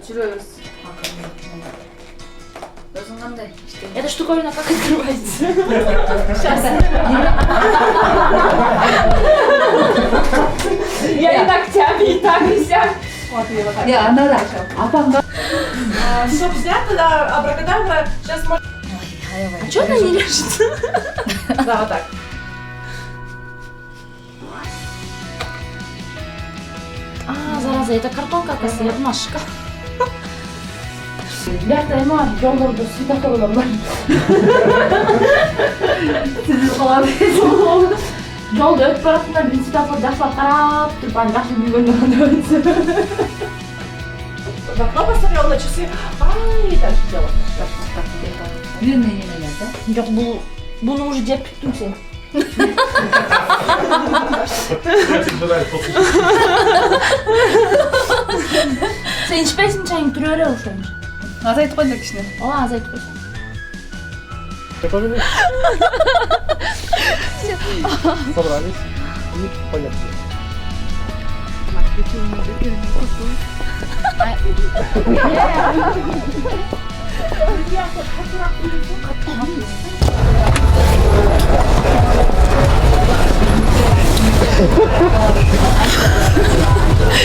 жүрөбүз. Өзүң кандай? Эта штуковина как открывается? Сейчас. Я и так тями, и так, и сяк. Не, она да. Апамда. Чтоб снять, тогда абракадабра сейчас можно... А чё она не лежит? Да, вот так. А, зараза, это картонка, оказывается, я думала шкаф. Бияқта эма жолдорду светофорлор бар. Түзүлүп калат. Жолду өтүп баратсыңдар, бир светофор жакшылап карап туруп, анан жакшы жүргөндө кандай өтсө. В окно посмотрел на часы. Ай, так дело. Длинный немене да? Жок, bunu уже жеп бүттүм сен. Сен ичпейсиң чайың, тура бере ошону. Азайтып койдук кичине. Ооба, азайтып койсоң. Собрались и поехали.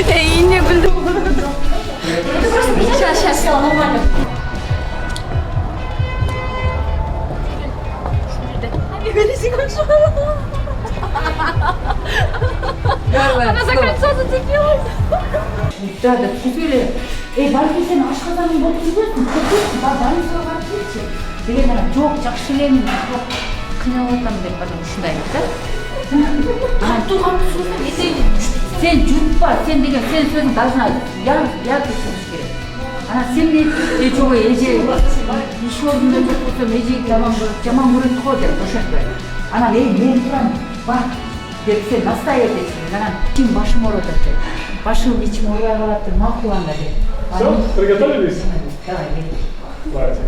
И не билдим. Сейчас нормально. Она За кольцо зацепилась. Да, да, купили. Балки сен ашказаның болуп жүрбөйсүң, кетпейсиң, больницага барып кетчи. Деген анан жок, жакшы элем, жок, кыйналып атам деп анан ушундай да. Сен жутпа, сен деген сен сөзүң должна яр түшүрүш керек. Анан сен де жок эже иш ордунда жок болсом эжеги жаман көрөт го деп ошентпей. Анан мен турам, бар деп сен настай этесиң. Анан ким башым ооруп атат деп. Башым ичим оорубай калат деп макул анда деп. Все, приготовились? Давай, Давайте.